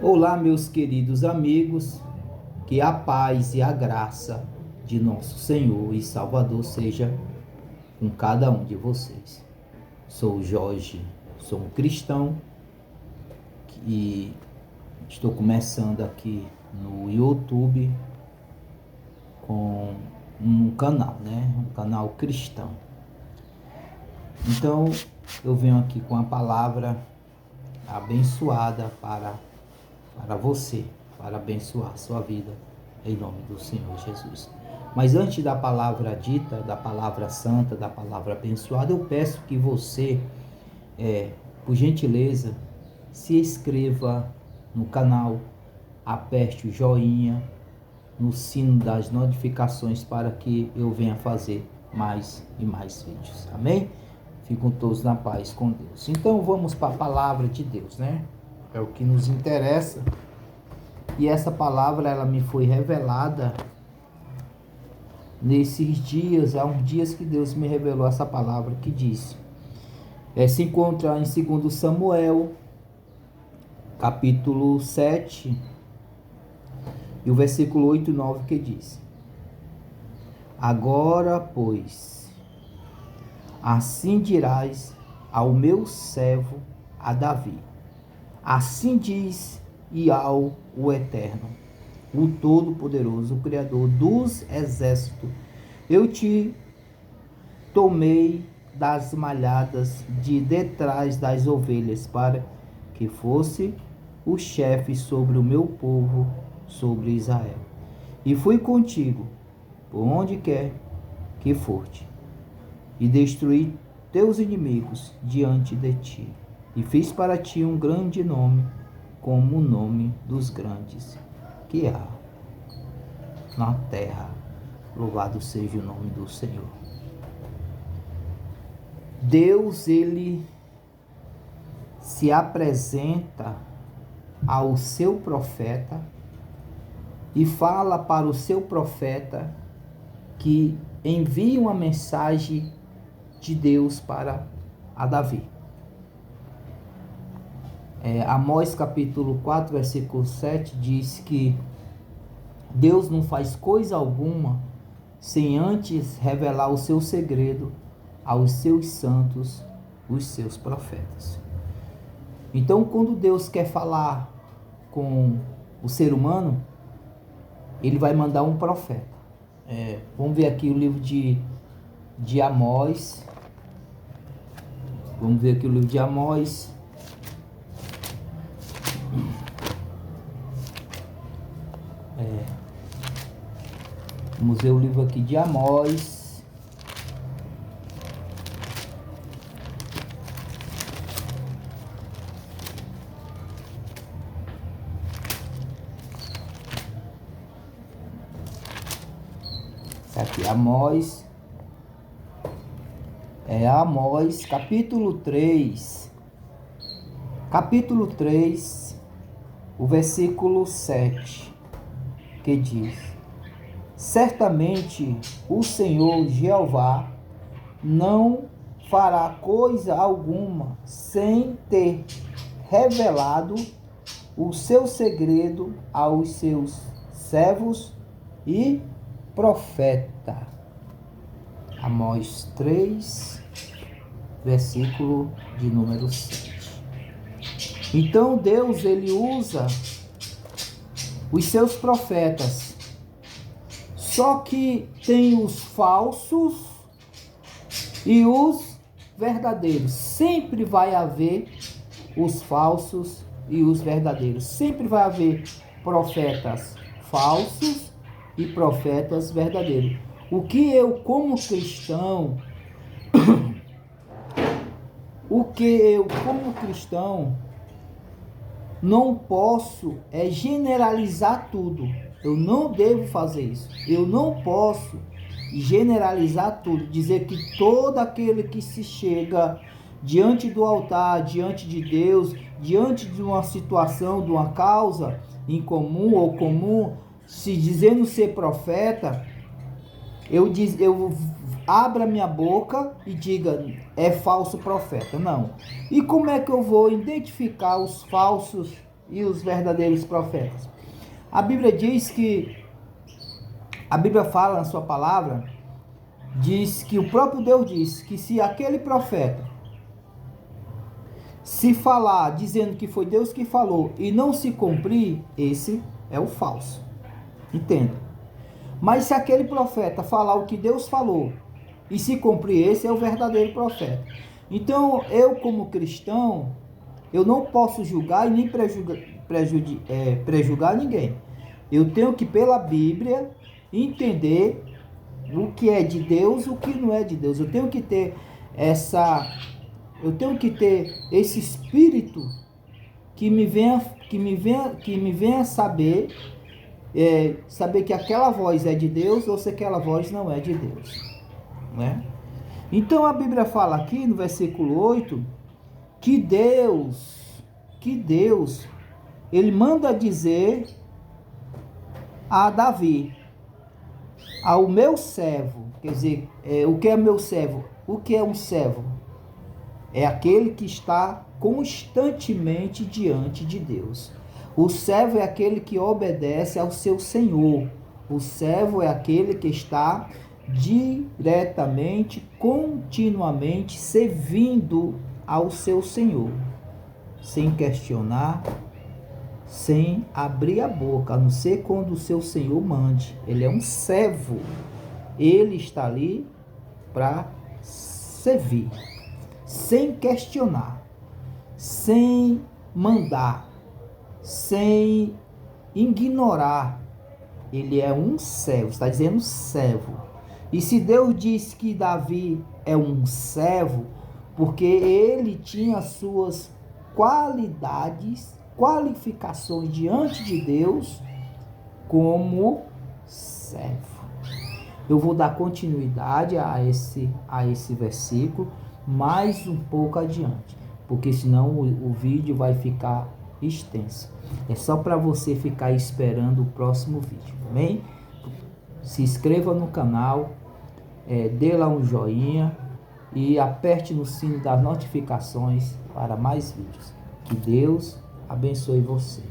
Olá, meus queridos amigos, que a paz e a graça de nosso Senhor e Salvador seja com cada um de vocês. Sou Jorge, sou um cristão e estou começando aqui no YouTube com um canal, um canal cristão. Então, eu venho aqui com a palavra abençoada para você, para abençoar a sua vida, em nome do Senhor Jesus. Mas antes da palavra dita, da palavra santa, da palavra abençoada, eu peço que você, por gentileza, se inscreva no canal, aperte o joinha, no sino das notificações para que eu venha fazer mais e mais vídeos, amém? Ficam todos na paz com Deus. Então vamos para a palavra de Deus, É o que nos interessa. E essa palavra, ela me foi revelada nesses dias, há uns dias que Deus me revelou essa palavra que diz. Se encontra em 2 Samuel, capítulo 7, e o versículo 8 e 9 que diz: Agora, pois, assim dirás ao meu servo, a Davi, assim diz Yahweh, o Eterno, o Todo-Poderoso, o Criador dos exércitos, eu te tomei das malhadas de detrás das ovelhas, para que fosse o chefe sobre o meu povo, sobre Israel. E fui contigo, por onde quer que forte, e destruí teus inimigos diante de ti, e fiz para ti um grande nome, como o nome dos grandes que há na terra. Louvado seja o nome do Senhor. Deus, ele se apresenta ao seu profeta e fala para o seu profeta que envia uma mensagem de Deus para a Davi. Amós capítulo 4, versículo 7 diz que Deus não faz coisa alguma sem antes revelar o seu segredo aos seus santos, os seus profetas. Então, quando Deus quer falar com o ser humano, ele vai mandar um profeta. Vamos ver aqui o livro de Amós. Vamos ver aqui o livro de Amós. Vamos ver o livro aqui de Amós. Aqui, Amós. Amós, capítulo 3. Capítulo 3, o versículo 7, que diz: Certamente o Senhor Jeová não fará coisa alguma sem ter revelado o seu segredo aos seus servos e profeta. Amós 3, versículo de número 7. Então Deus, ele usa os seus profetas. Só que tem os falsos e os verdadeiros. Sempre vai haver os falsos e os verdadeiros. Sempre vai haver profetas falsos e profetas verdadeiros. O que eu, como cristão, não posso generalizar tudo. Eu não devo fazer isso. Eu não posso generalizar tudo. Dizer que todo aquele que se chega diante do altar, diante de Deus, diante de uma situação, de uma causa incomum ou comum, se dizendo ser profeta, eu abra minha boca e diga, é falso profeta. Não. E como é que eu vou identificar os falsos e os verdadeiros profetas? A Bíblia diz que, a Bíblia fala na sua palavra, diz que o próprio Deus diz que se aquele profeta se falar dizendo que foi Deus que falou e não se cumprir, esse é o falso. Entenda. Mas se aquele profeta falar o que Deus falou e se cumprir, esse é o verdadeiro profeta. Então, eu como cristão, eu não posso julgar e nem prejudicar ninguém. Eu tenho que, pela Bíblia, entender o que é de Deus, o que não é de Deus. Eu tenho que ter esse espírito que me venha saber que aquela voz é de Deus ou se aquela voz não é de Deus, né? Então a Bíblia fala aqui no versículo 8 que Deus, ele manda dizer a Davi, ao meu servo, quer dizer, o que é meu servo? O que é um servo? É aquele que está constantemente diante de Deus. O servo é aquele que obedece ao seu Senhor. O servo é aquele que está diretamente, continuamente servindo ao seu Senhor, sem questionar, sem abrir a boca, a não ser quando o seu Senhor mande. Ele é um servo. Ele está ali para servir, sem questionar, sem mandar, sem ignorar. Ele é um servo, está dizendo servo. E se Deus diz que Davi é um servo, porque ele tinha suas qualificações diante de Deus como servo. Eu vou dar continuidade a esse versículo mais um pouco adiante, porque senão o vídeo vai ficar extenso. É só para você ficar esperando o próximo vídeo, amém? Se inscreva no canal, dê lá um joinha e aperte no sino das notificações para mais vídeos. Que Deus abençoe você.